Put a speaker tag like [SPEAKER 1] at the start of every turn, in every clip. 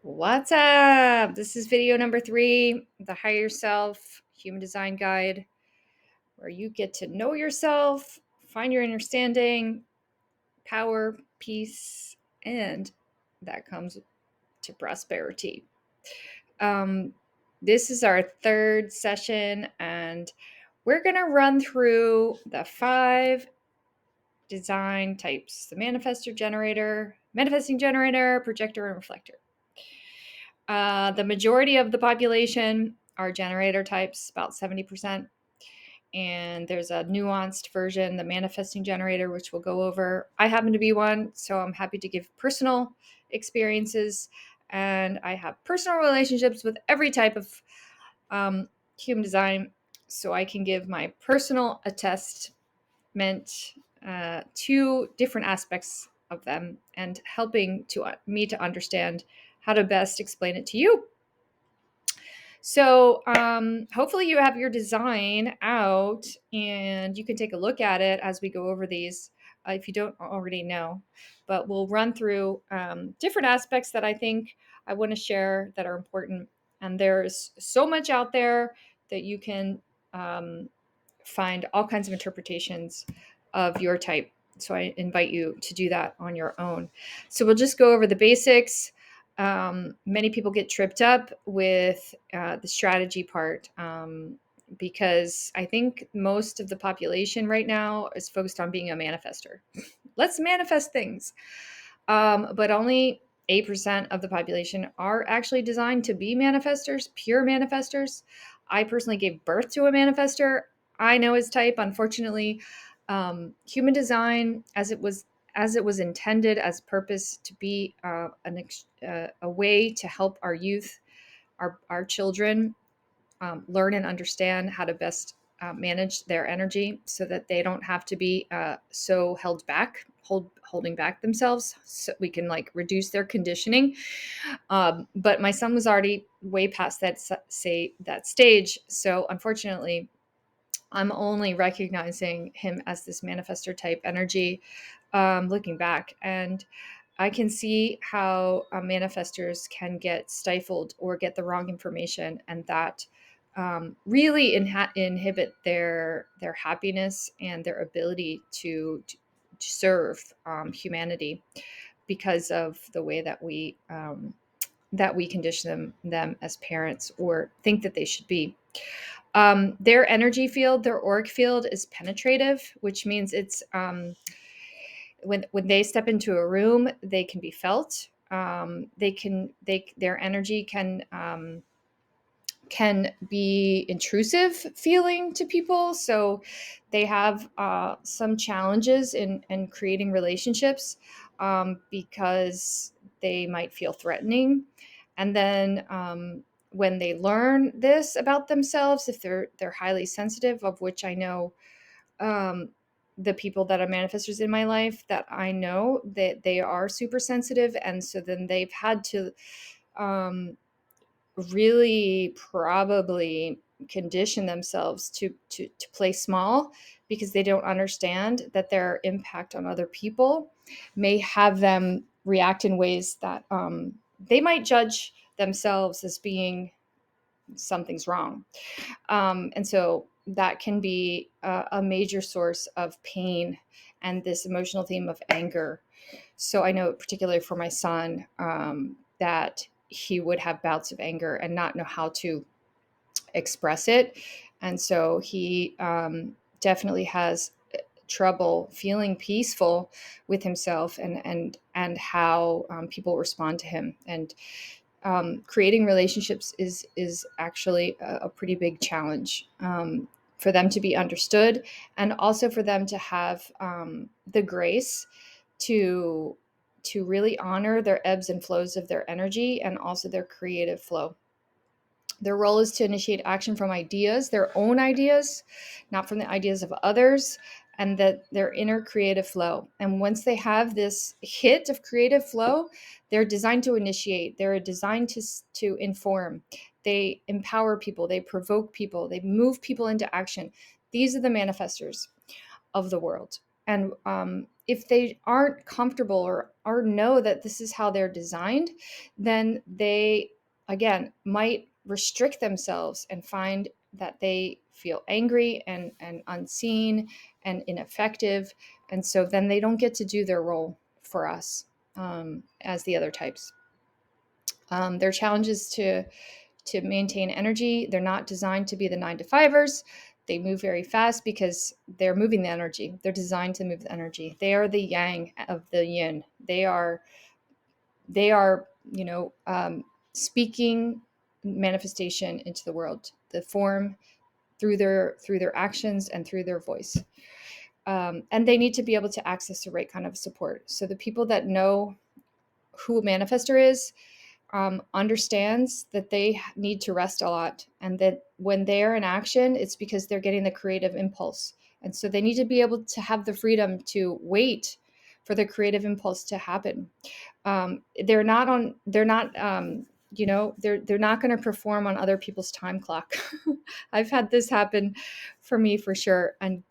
[SPEAKER 1] What's up? This is video number 3, the Higher Self Human Design Guide, where you get to know yourself, find your understanding, power, peace, and that comes to prosperity. This is our third session, and we're going to run through the 5 design types: the manifesting generator, projector, and reflector. The majority of the population are generator types, about 70%. And there's a nuanced version, the manifesting generator, which we'll go over. I happen to be one, so I'm happy to give personal experiences. And I have personal relationships with every type of human design, so I can give my personal attestment to different aspects of them and helping me to understand how to best explain it to you. So hopefully you have your design out and you can take a look at it as we go over these if you don't already know. But we'll run through different aspects that I think I want to share that are important. And there's so much out there that you can find all kinds of interpretations of your type. So I invite you to do that on your own. So we'll just go over the basics. Many people get tripped up with the strategy part because I think most of the population right now is focused on being a manifester. Let's manifest things. But only 8% of the population are actually designed to be manifestors, pure manifestors. I personally gave birth to a manifester. I know his type. Unfortunately, human design, as it was intended, as purpose to be a way to help our youth, our children, learn and understand how to best manage their energy, so that they don't have to be so holding back themselves, so we can reduce their conditioning. But my son was already way past that stage, so unfortunately I'm only recognizing him as this manifestor type energy, looking back. And I can see how manifestors can get stifled or get the wrong information, and that really inhibit their happiness and their ability to serve humanity, because of the way that we condition them as parents or think that they should be. Their energy field, their auric field, is penetrative, which means it's when they step into a room, they can be felt. Their energy can be intrusive feeling to people, so they have some challenges in creating relationships, because they might feel threatening. And then when they learn this about themselves, if they're highly sensitive, of which I know, um, the people that are manifestors in my life, that I know that they are super sensitive, and so then they've had to um, really probably condition themselves to play small, because they don't understand that their impact on other people may have them react in ways that they might judge themselves as being something's wrong. And so that can be a major source of pain and this emotional theme of anger. So I know, particularly for my son, that he would have bouts of anger and not know how to express it. And so he definitely has trouble feeling peaceful with himself, and how people respond to him. And creating relationships is actually a pretty big challenge, for them to be understood, and also for them to have the grace to really honor their ebbs and flows of their energy, and also their creative flow. Their role is to initiate action from ideas, their own ideas, not from the ideas of others, and that their inner creative flow. And once they have this hit of creative flow, they're designed to initiate, they're designed to inform. They empower people, they provoke people, they move people into action. These are the manifestors of the world. And if they aren't comfortable or know that this is how they're designed, then they, again, might restrict themselves and find that they feel angry and unseen and ineffective. And so then they don't get to do their role for us, as the other types. Their challenge is to maintain energy. They're not designed to be the 9 to 5ers. They move very fast because they're moving the energy. They're designed to move the energy. They are the yang of the yin. They are speaking manifestation into the world, the form, through their actions and through their voice. And they need to be able to access the right kind of support. So the people that know who a manifestor is, understands that they need to rest a lot, and that when they're in action, it's because they're getting the creative impulse. And so they need to be able to have the freedom to wait for the creative impulse to happen. They're not on, they're not, they're not going to perform on other people's time clock. I've had this happen for me for sure. And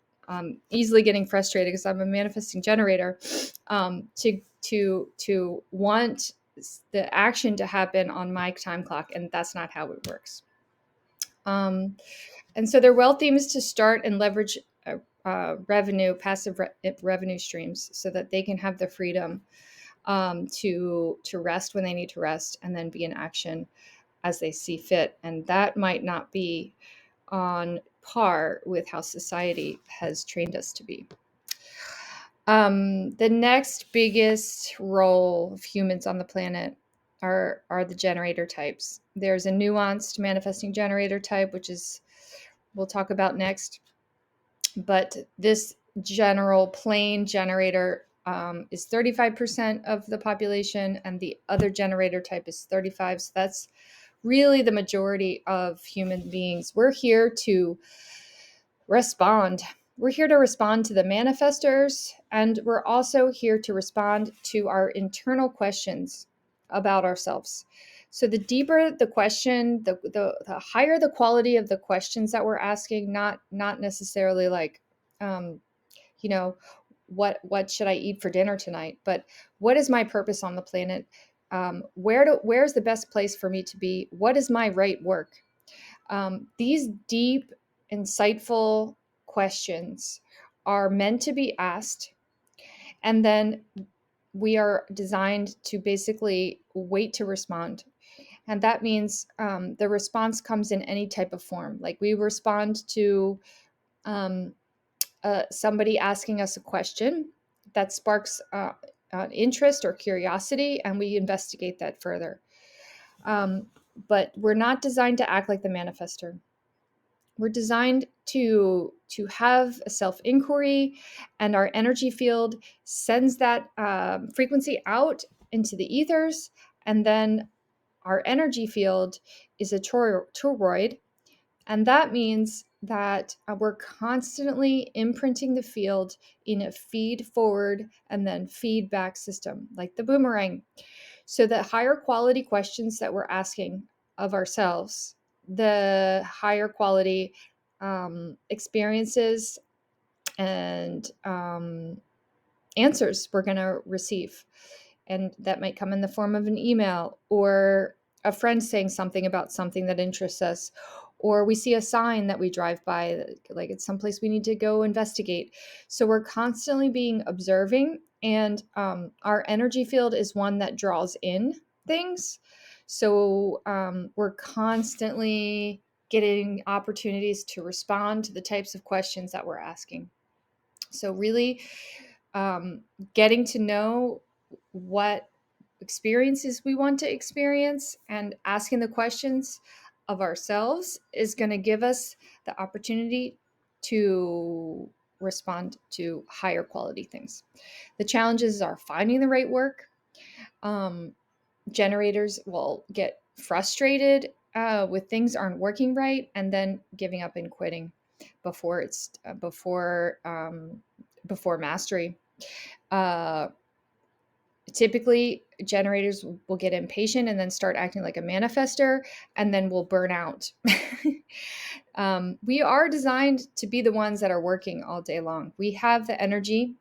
[SPEAKER 1] easily getting frustrated because I'm a manifesting generator, to want the action to happen on my time clock, and that's not how it works. And so their wealth theme is to start and leverage passive revenue streams, so that they can have the freedom to rest when they need to rest, and then be in action as they see fit. And that might not be on par with how society has trained us to be. The next biggest role of humans on the planet are the generator types. There's a nuanced manifesting generator type, which is we'll talk about next. But this general plain generator is 35% of the population, and the other generator type is 35. So that's really the majority of human beings. We're here to respond. We're here to respond to the manifestors, and we're also here to respond to our internal questions about ourselves. So the deeper the question, the higher the quality of the questions that we're asking, not necessarily like, what should I eat for dinner tonight, but what is my purpose on the planet? Where's the best place for me to be? What is my right work? These deep, insightful questions are meant to be asked, and then we are designed to basically wait to respond. And that means the response comes in any type of form. Like we respond to somebody asking us a question that sparks interest or curiosity, and we investigate that further. But we're not designed to act like the manifester. We're designed to have a self-inquiry, and our energy field sends that frequency out into the ethers, and then our energy field is a toroid, and that means that we're constantly imprinting the field in a feed forward and then feedback system, like the boomerang. So the higher quality questions that we're asking of ourselves, the higher quality experiences and answers we're going to receive. And that might come in the form of an email, or a friend saying something about something that interests us, or we see a sign that we drive by, like it's someplace we need to go investigate. So we're constantly being observing, and our energy field is one that draws in things. So we're constantly getting opportunities to respond to the types of questions that we're asking. So really getting to know what experiences we want to experience and asking the questions of ourselves is going to give us the opportunity to respond to higher quality things. The challenges are finding the right work. Generators will get frustrated with things aren't working right, and then giving up and quitting before it's before mastery. Typically, generators will get impatient and then start acting like a manifester, and then will burn out. We are designed to be the ones that are working all day long. We have the energy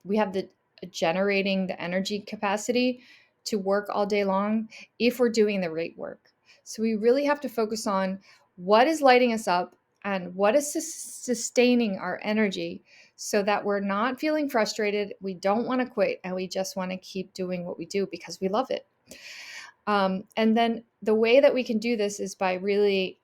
[SPEAKER 1] We have the generating the energy capacity to work all day long if we're doing the right work. So we really have to focus on what is lighting us up and what is sustaining our energy so that we're not feeling frustrated. We don't want to quit and we just want to keep doing what we do because we love it. And then the way that we can do this is by really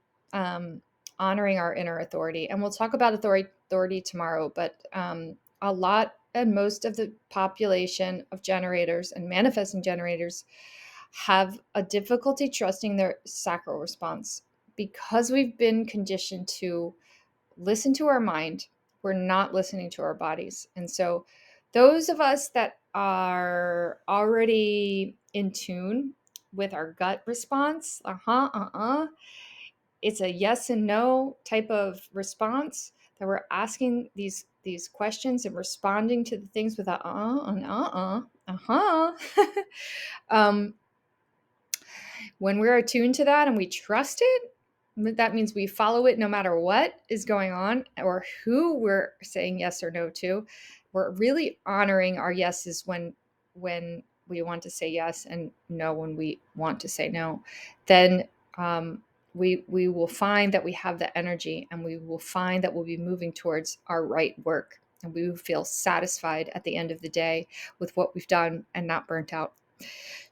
[SPEAKER 1] honoring our inner authority. And we'll talk about authority tomorrow, but a lot and most of the population of generators and manifesting generators have a difficulty trusting their sacral response because we've been conditioned to listen to our mind. We're not listening to our bodies. And so those of us that are already in tune with our gut response, it's a yes and no type of response that we're asking these questions and responding to the things with a and um, when we're attuned to that and we trust it, that means we follow it no matter what is going on or who we're saying yes or no to. We're really honoring our yeses when we want to say yes and no when we want to say no. Then we will find that we have the energy and we will find that we'll be moving towards our right work and we will feel satisfied at the end of the day with what we've done and not burnt out.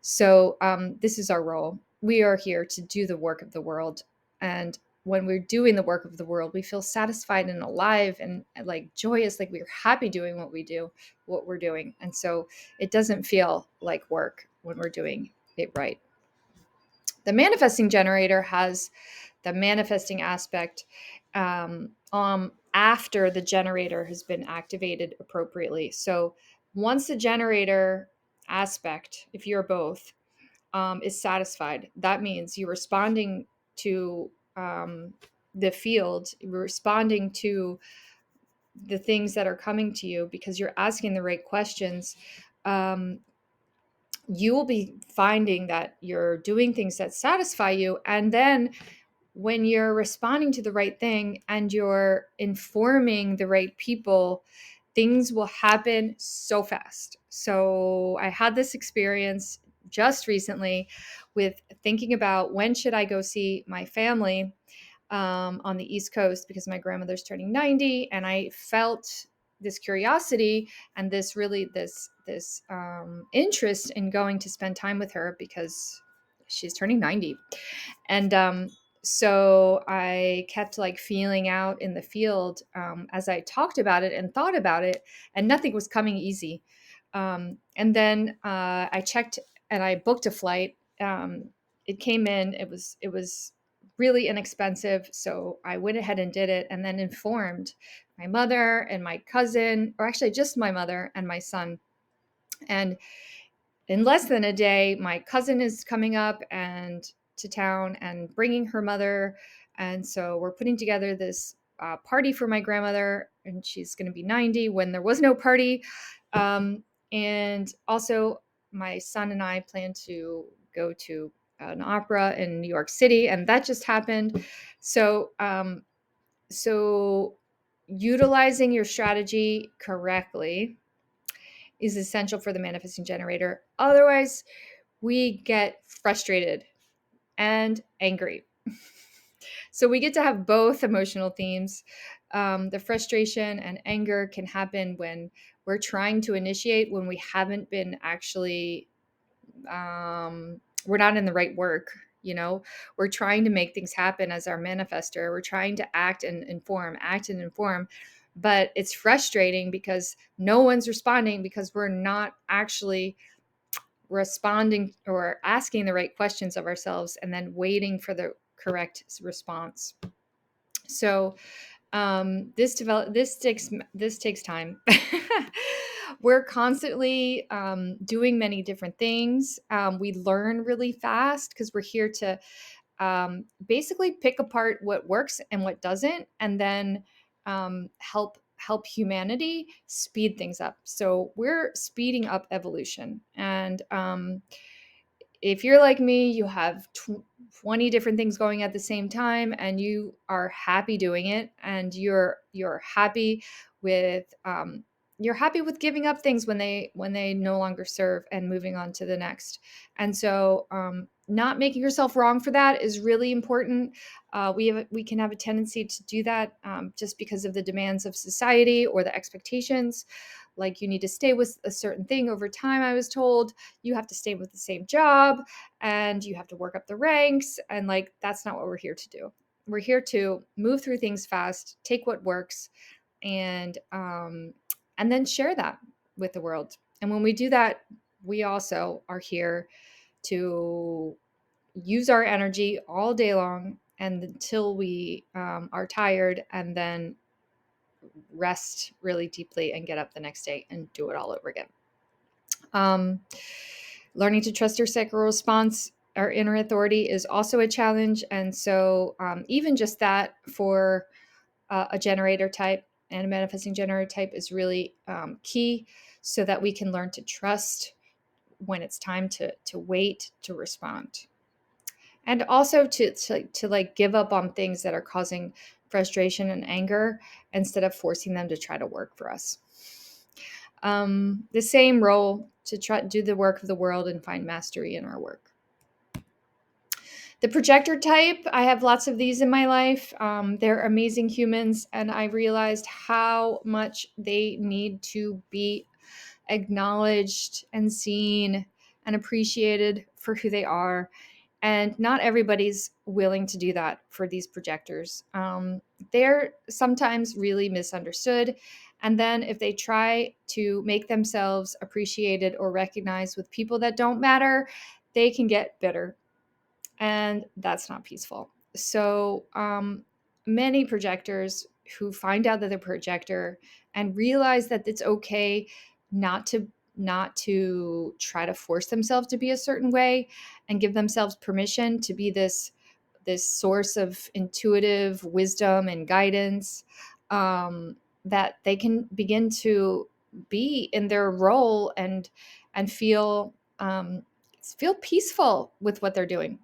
[SPEAKER 1] So this is our role. We are here to do the work of the world. And when we're doing the work of the world, we feel satisfied and alive and like joyous, like we're happy doing what we're doing. And so it doesn't feel like work when we're doing it right. The manifesting generator has the manifesting aspect after the generator has been activated appropriately. So once the generator aspect, if you're both, is satisfied, that means you're responding to the field, you're responding to the things that are coming to you because you're asking the right questions. You will be finding that you're doing things that satisfy you. And then when you're responding to the right thing and you're informing the right people, things will happen so fast. So I had this experience just recently with thinking about when should I go see my family on the East Coast because my grandmother's turning 90, and I felt this curiosity and this interest in going to spend time with her because she's turning 90. And so I kept like feeling out in the field as I talked about it and thought about it, and nothing was coming easy. And then I checked and I booked a flight. It came in. It was really inexpensive, so I went ahead and did it, and then informed my mother and my cousin, or actually just my mother and my son. And in less than a day, my cousin is coming up and to town and bringing her mother. And so we're putting together this party for my grandmother, and she's going to be 90 when there was no party. And also, my son and I plan to go to an opera in New York City, and that just happened. So utilizing your strategy correctly is essential for the manifesting generator. Otherwise, we get frustrated and angry. So we get to have both emotional themes. The frustration and anger can happen when we're trying to initiate, when we haven't been actually, we're not in the right work. We're trying to make things happen as our manifester. We're trying to act and inform. But it's frustrating because no one's responding because we're not actually responding or asking the right questions of ourselves and then waiting for the correct response. So this takes time. We're constantly doing many different things. We learn really fast because we're here to basically pick apart what works and what doesn't, and then help humanity speed things up. So we're speeding up evolution. And if you're like me, you have 20 different things going at the same time and you are happy doing it, and you're happy with you're happy with giving up things when they no longer serve and moving on to the next. And so not making yourself wrong for that is really important. We can have a tendency to do that just because of the demands of society or the expectations. Like, you need to stay with a certain thing over time. I was told you have to stay with the same job and you have to work up the ranks, and like, that's not what we're here to do. We're here to move through things fast, take what works, and then share that with the world. And when we do that, we also are here to use our energy all day long and until we are tired, and then rest really deeply and get up the next day and do it all over again. Um, Learning to trust your sacral response, our inner authority, is also a challenge. And so even just that for a generator type and a manifesting generator type is really key, so that we can learn to trust when it's time to wait to respond, and also to like give up on things that are causing frustration and anger instead of forcing them to try to work for us. The same role to try to do the work of the world and find mastery in our work. The projector type, I have lots of these in my life. They're amazing humans, and I realized how much they need to be acknowledged and seen and appreciated for who they are. And not everybody's willing to do that for these projectors. They're sometimes really misunderstood. And then if they try to make themselves appreciated or recognized with people that don't matter, they can get bitter, and that's not peaceful. So many projectors who find out that they're a projector and realize that it's okay not to try to force themselves to be a certain way, and give themselves permission to be this source of intuitive wisdom and guidance, that they can begin to be in their role and feel peaceful with what they're doing.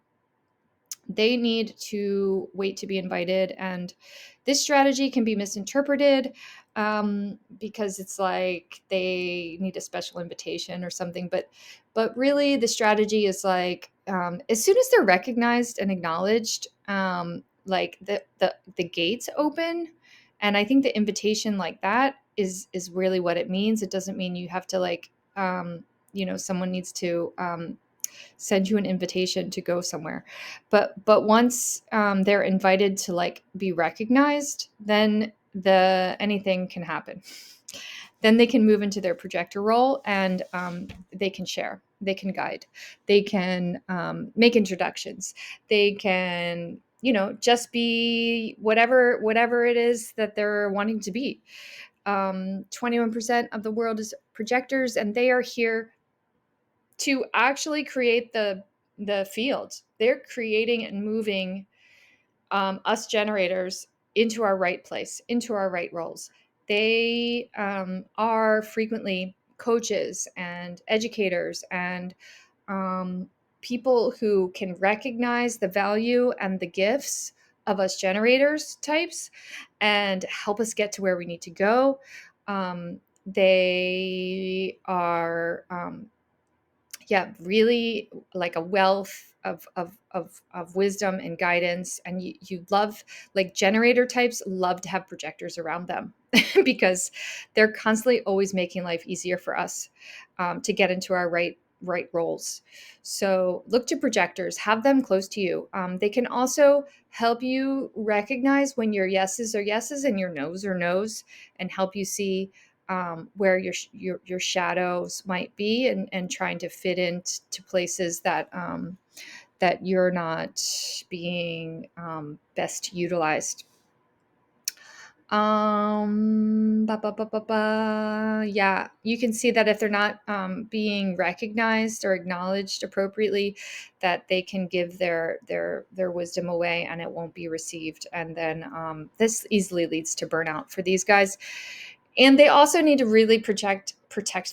[SPEAKER 1] They need to wait to be invited. And this strategy can be misinterpreted because it's like they need a special invitation or something. But really, the strategy is like, as soon as they're recognized and acknowledged, like the gates open. And I think the invitation like that is really what it means. It doesn't mean you have to like, someone needs to send you an invitation to go somewhere. But once they're invited to like be recognized, then anything can happen. Then they can move into their projector role, and they can share, they can guide, they can make introductions, they can just be whatever it is that they're wanting to be. 21% of the world is projectors, and they are here to actually create the field. They're creating and moving us generators into our right place, into our right roles. They are frequently coaches and educators and people who can recognize the value and the gifts of us generators types and help us get to where we need to go. They are really like a wealth of wisdom and guidance. And you love, like, generator types love to have projectors around them because they're constantly always making life easier for us to get into our right roles. So look to projectors, have them close to you. They can also help you recognize when your yeses are yeses and your nos are nos, and help you see where your shadows might be, and trying to fit into places that that you're not being best utilized. Yeah, you can see that if they're not being recognized or acknowledged appropriately, that they can give their wisdom away and it won't be received, and then this easily leads to burnout for these guys. And they also need to really protect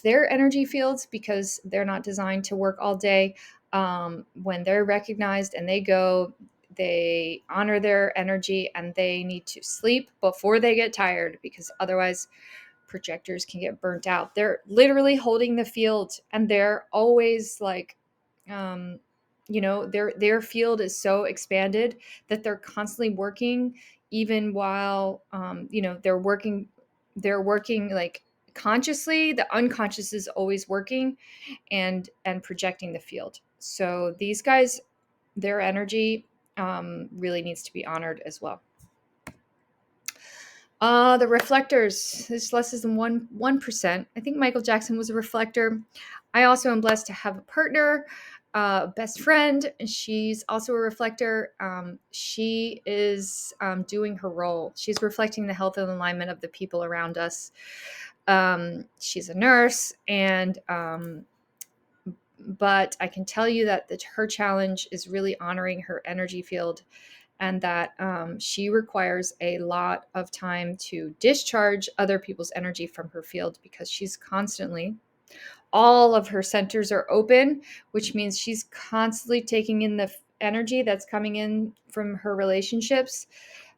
[SPEAKER 1] their energy fields, because they're not designed to work all day. When they're recognized and they go, they honor their energy, and they need to sleep before they get tired, because otherwise projectors can get burnt out. They're literally holding the field, and they're always like, their field is so expanded that they're constantly working, even while they're working like consciously. The unconscious is always working and projecting the field. So these guys, their energy really needs to be honored as well. The reflectors, it's less than 1%. I think Michael Jackson was a reflector. I also am blessed to have a partner, best friend. She's also a reflector. She is doing her role. She's reflecting the health and alignment of the people around us. She's a nurse, and but I can tell you that her challenge is really honoring her energy field, and that she requires a lot of time to discharge other people's energy from her field, because she's constantly, all of her centers are open, which means she's constantly taking in the energy that's coming in from her relationships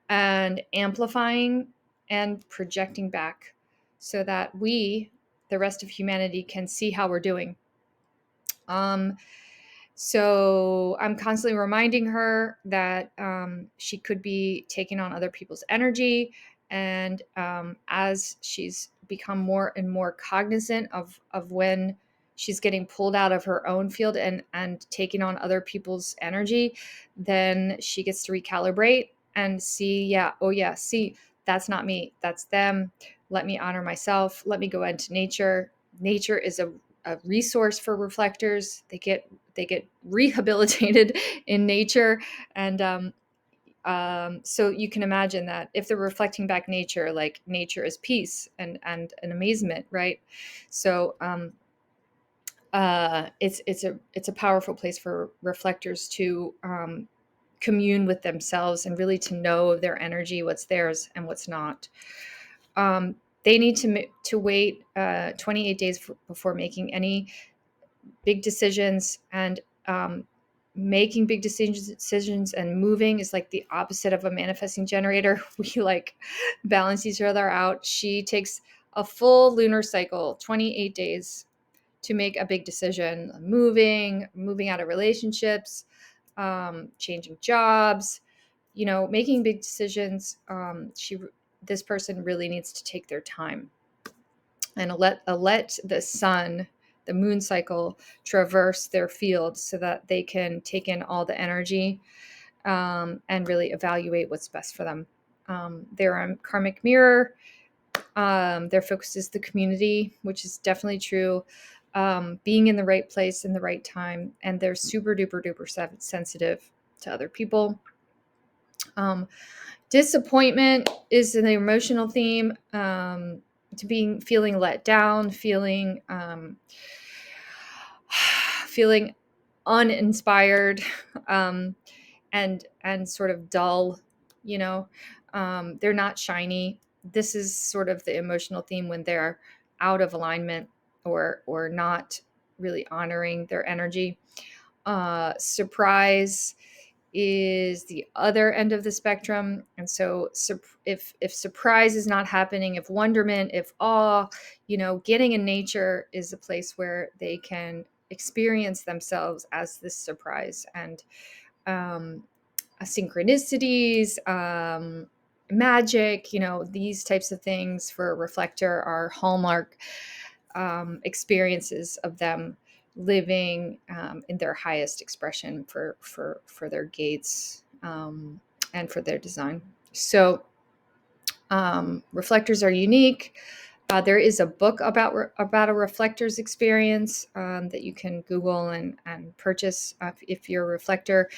[SPEAKER 1] and amplifying and projecting back, so that we, the rest of humanity, can see how we're doing. So I'm constantly reminding her that she could be taking on other people's energy. And as she's become more and more cognizant of when she's getting pulled out of her own field and taking on other people's energy, then she gets to recalibrate and see, yeah, oh yeah, see, that's not me, that's them. Let me honor myself. Let me go into nature. Nature is a resource for reflectors. They get rehabilitated in nature. And so you can imagine that if they're reflecting back nature, like nature is peace and an amazement, right? So it's a powerful place for reflectors to commune with themselves and really to know their energy, what's theirs and what's not. They need to wait 28 days before making any big decisions. And making big decisions and moving is like the opposite of a manifesting generator. We like balance each other out. She takes a full lunar cycle, 28 days, to make a big decision. Moving out of relationships, changing jobs, making big decisions. This person really needs to take their time and let the sun, the moon cycle, traverse their field, so that they can take in all the energy and really evaluate what's best for them. They're a karmic mirror. Their focus is the community, which is definitely true. Being in the right place in the right time, and they're super duper duper sensitive to other people. Disappointment is an emotional theme. To feeling let down, feeling uninspired, and sort of dull. They're not shiny. This is sort of the emotional theme when they're out of alignment or not really honoring their energy. Surprise is the other end of the spectrum. And so if surprise is not happening, if wonderment, if awe, getting in nature is a place where they can experience themselves as this surprise. And synchronicities, magic, these types of things for a reflector are hallmark experiences of them living in their highest expression for their gates, and for their design. So reflectors are unique. There is a book about a reflector's experience that you can Google and purchase if you're a reflector.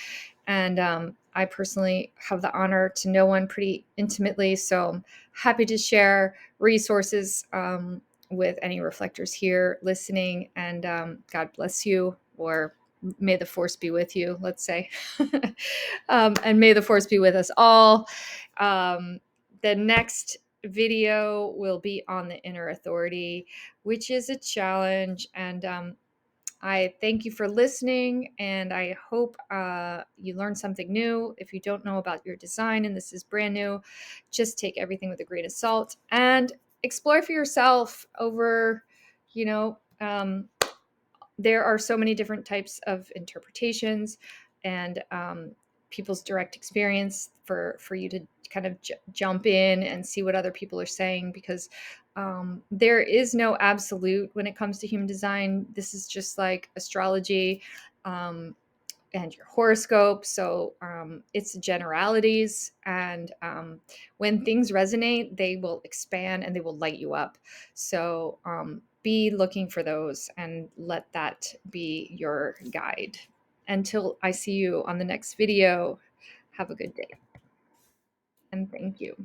[SPEAKER 1] And I personally have the honor to know one pretty intimately, so I'm happy to share resources with any reflectors here listening. And God bless you, or may the force be with you, let's say. And may the force be with us all. The next video will be on the inner authority, which is a challenge. And I thank you for listening, and I hope you learned something new. If you don't know about your design and this is brand new, just take everything with a grain of salt and explore for yourself over, you know, there are so many different types of interpretations and people's direct experience for you to kind of jump in and see what other people are saying, because there is no absolute when it comes to human design. This is just like astrology, and your horoscope. So it's generalities. And when things resonate, they will expand and they will light you up. So be looking for those and let that be your guide. Until I see you on the next video, have a good day. And thank you.